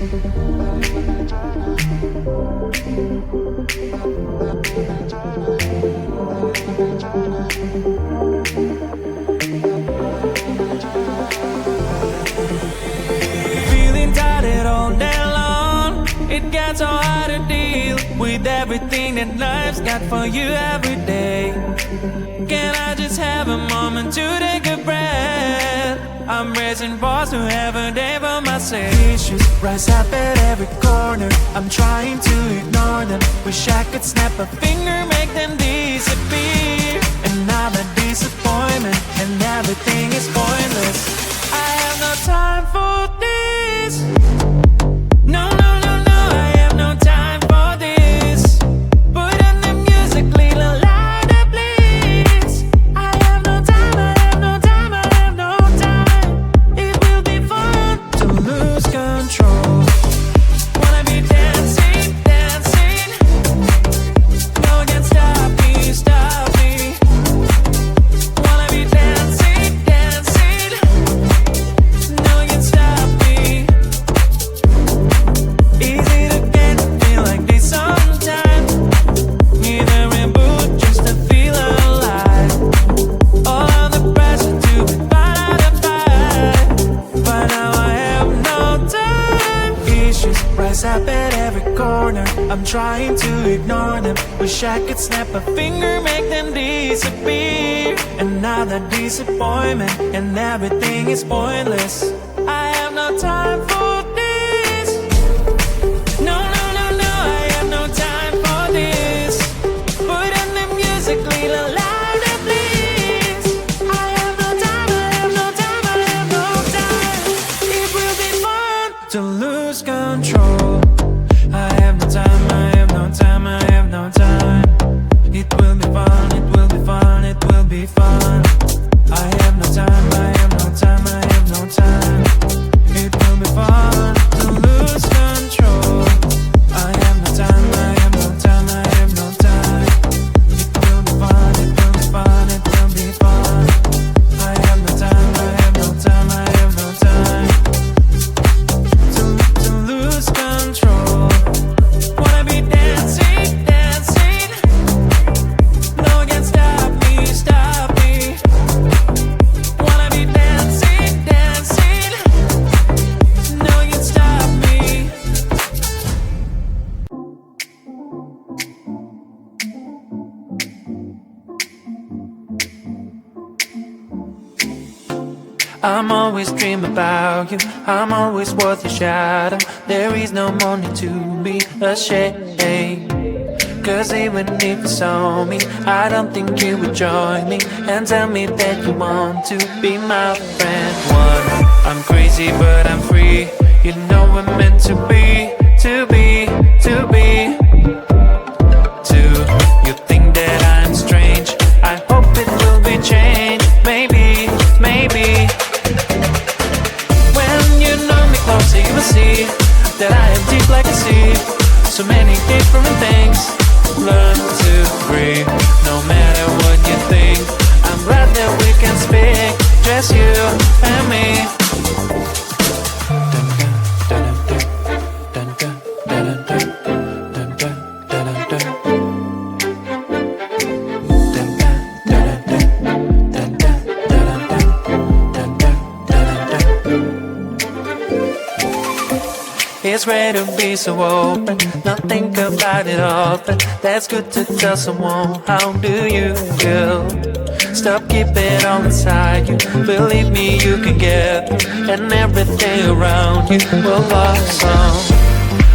Feeling tired all day long. It gets so hard to deal with everything that life's got for you every day. Can I just have a moment to take a breath? I'm raising balls to have a day for myself. Issues rise up at every corner. I'm trying to ignore them. Wish I could snap a finger, make them disappear. Another disappointment, and everything is pointless. I have no time for this. No, no, no, no, I have no time for this. Put on the music, little louder, please. I have no time, I have no time, I have no time. It will be fun to lose control. Wanna be dancing, dancing. No one can stop me, stop me. Wanna be dancing, dancing. No one can stop me. Easy to get to feel like this sometimes. Need a reboot just to feel alive. All of the pressure to be part of the fight. But now I have no time. Issues rise up at every corner. I'm trying to ignore them. Wish I could snap a finger, make them disappear. Another disappointment, and everything is pointless. I have no time for this. No, no, no, no, I have no time for this. Put on the music, little louder, please. I have no time, I have no time, I have no time. It will be fun to lose control. I have no time, I have no time, I have no time. It will be fun, it will be fun, it will be fun. I have no time, I have no time, I have no time. It will be fun to lose control. I have no time, I have no time, I have no time. It will be fun, it will be fun, it will be fun. I have no time, I have no time, I have no time. To lose control. Wanna be dancing, dancing. No one can stop me, stop me. Wanna be dancing, dancing. No one can stop me. I'm always dreaming about you. I'm always worth your shadow. There is no money to be ashamed. Cause even if you saw me, I don't think you would join me and tell me that you want to be my friend. One, I'm crazy but I'm free. You know we're meant to be, to be, to be. Two, you think that I'm strange. I hope it will be changed. Maybe, maybe. When you know me closer, you will see that I am deep like a sea. So many different things. Learn to breathe, no matter what you think. I'm glad that we can speak, just you and me. It's rare to be so open, not think about it often. That's good to tell someone, how do you feel? Stop keeping it all inside you. Believe me, you can get through, and everything around you will blossom.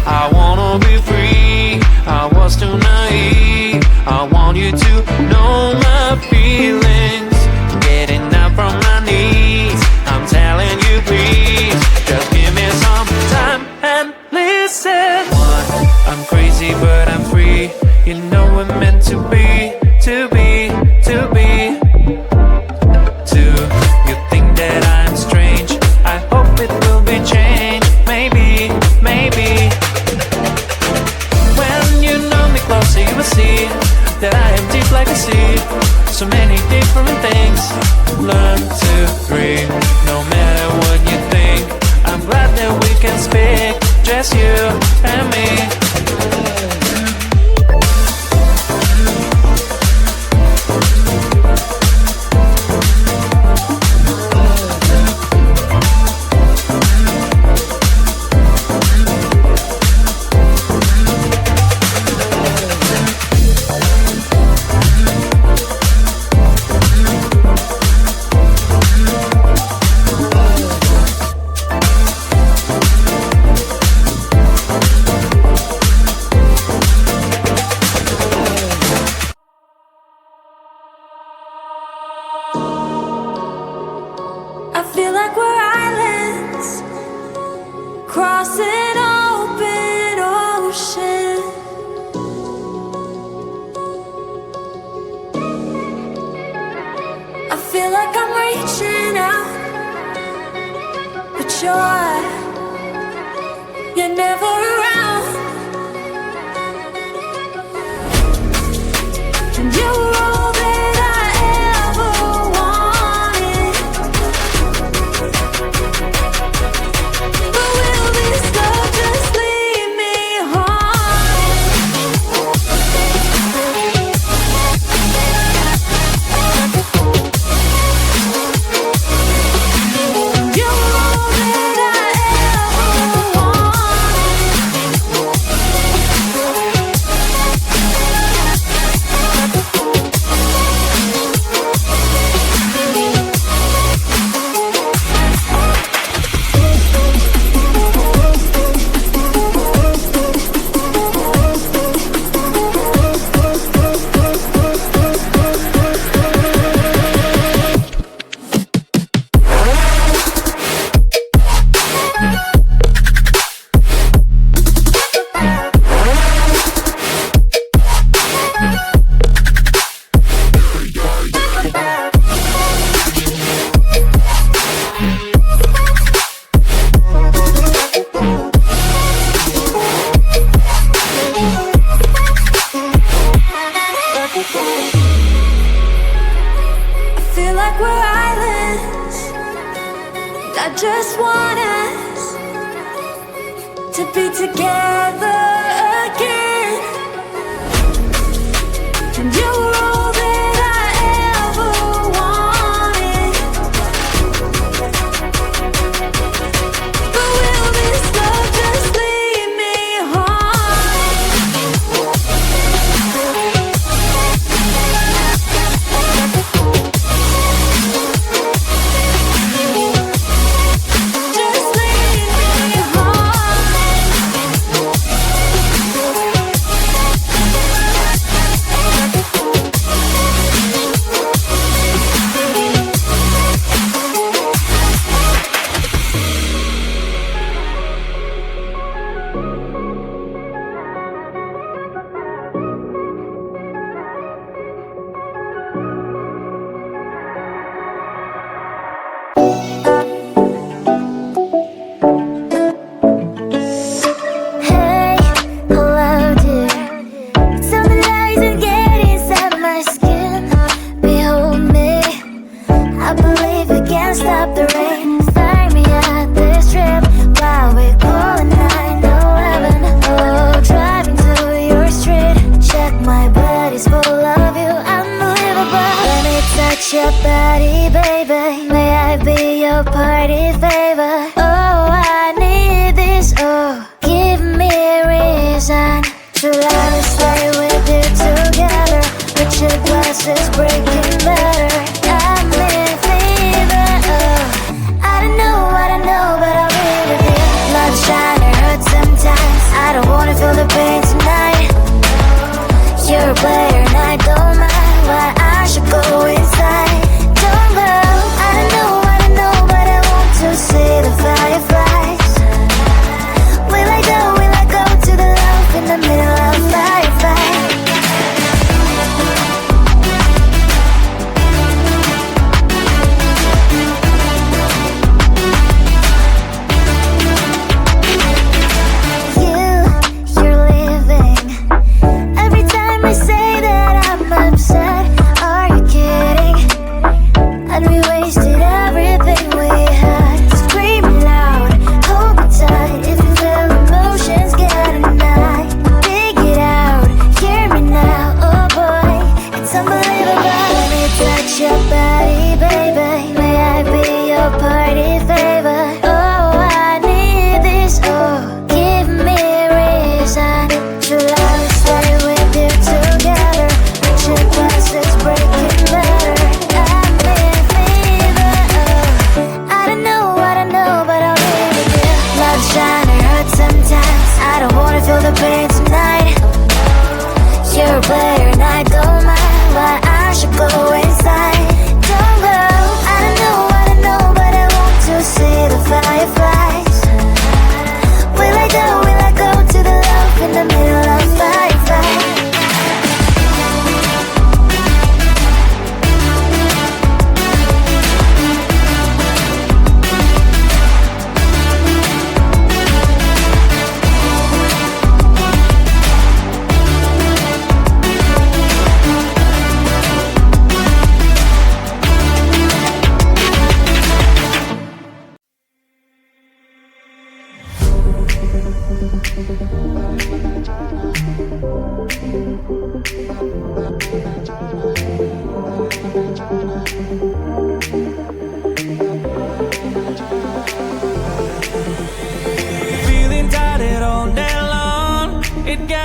I wanna be free, I was too naive. I want you to know my feelings. Getting up from my knees, I'm telling you please, just give me some time and listen. One, I'm crazy but I'm free. You know we're meant to be, to be, to be. Two, you think that I'm strange. I hope it will be changed. Maybe, maybe. When you know me closer, you will see that I am deep like a sea. So many different just you and me. To say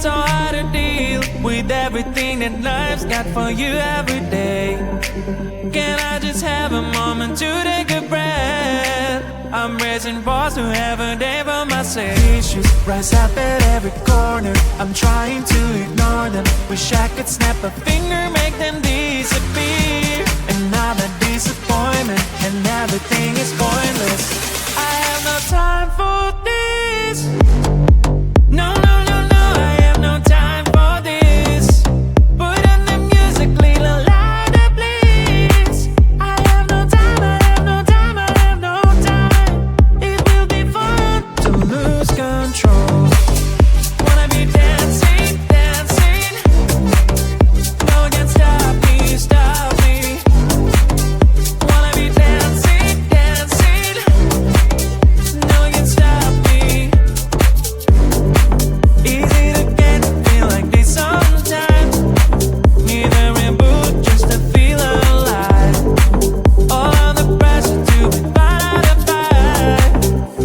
so hard to deal with everything that life's got for you every day. Can I just have a moment to take a breath? I'm raising balls to have a day for myself. Issues rise up at every corner, I'm trying to ignore them. Wish I could snap a finger, make them disappear. Another disappointment, and everything is pointless. I have no time for this. No, no, no, no, I have no time for this. Put on the music, little louder, please. I have no time, I have no time, I have no time. It will be fun to lose control. Wanna be dancing, dancing. No one can stop me, stop me. Wanna be dancing, dancing. No one can stop me. Easy to get, feel like this sometimes. Need a reboot just to feel alive. All of the pressure to be part of the fight,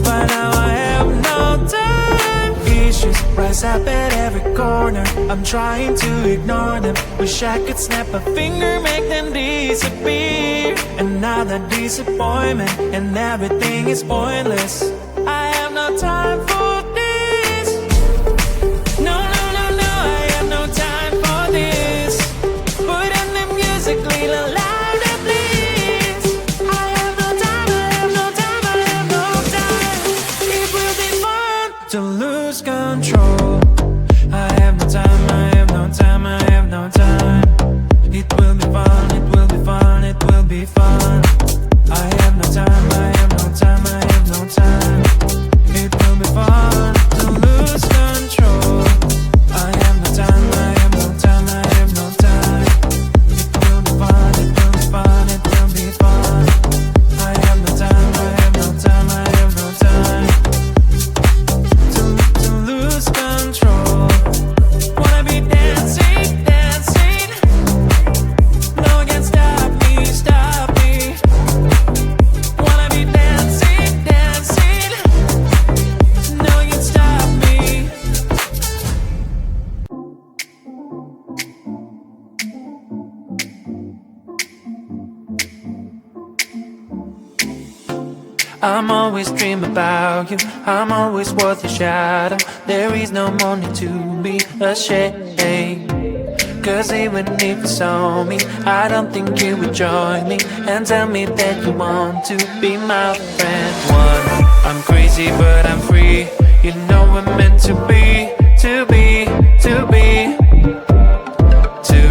but now I have no time. Issues rise up at every corner, I'm trying to ignore them. Wish I could snap a finger, make them disappear. Another disappointment, and everything is pointless. I have no time for this. No, no, no, no, I have no time for this. Put on the music, little louder, please. I have no time, I have no time, I have no time. It will be fun to lose control. I have no time, I have no time, I have no time. It will be fun, it will be fun, it will be fun. I have no time, I have no time, I have no time. It will be fun to lose control. I have no time, I have no time, I have no time. It will be fun, it will be fun, it will be fun. I have no time, I have no time, I have no time. To lose control. Wanna be dancing, dancing. No one can stop me, stop me. Wanna be dancing, dancing. No one can stop me. I'm always dream about you, I'm always worth your shadow. There is no money to be ashamed. Cause even if you saw me, I don't think you would join me and tell me that you want to be my friend. One, I'm crazy but I'm free. You know we're meant to be, to be, to be. Two,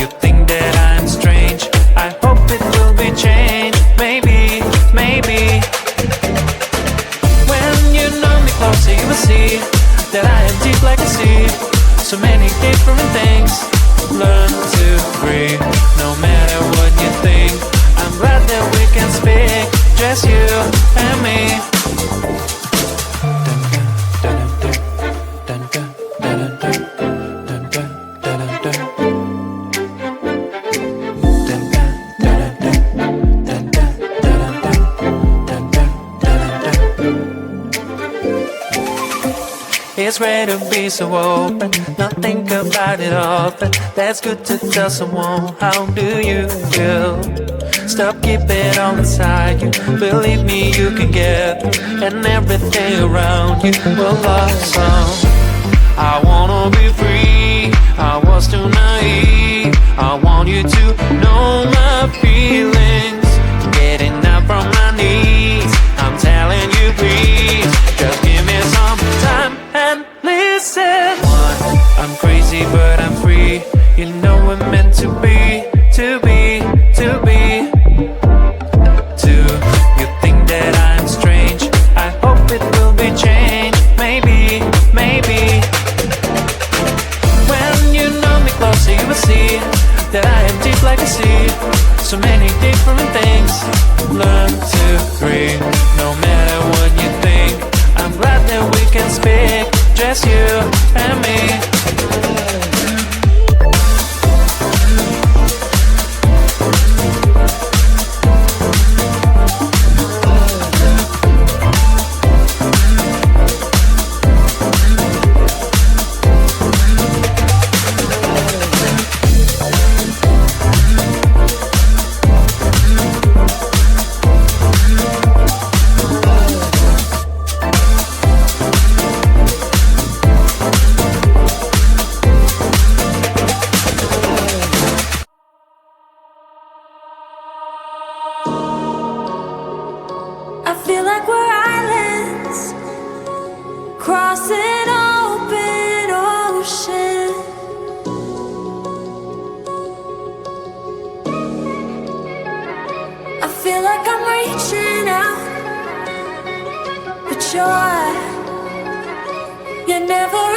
you think that I'm strange. I hope it will be changed. Maybe, maybe. When you know me closer, you will see that I am deep like a sea. So many different things. Learn to breathe, no matter what you think. I'm glad that we can speak, just you and me. It's great to be so open, not think about it often. That's good to tell someone, how do you feel? Stop keeping it all inside you. Believe me, you can get through, and everything around you will blossom. I wanna be free, I was too naive. I want you to know my feelings. Getting up from my knees, I'm telling you please, just give me some time and listen. One, I'm crazy but I'm free. You know we're meant to be, to be, to be. Two, you think that I'm strange. I hope it will be changed. Maybe, maybe. When you know me closer, you will see that I am deep like a sea. So many different things. Learn to breathe. like we're islands crossing open ocean. I feel like I'm reaching out, but you're never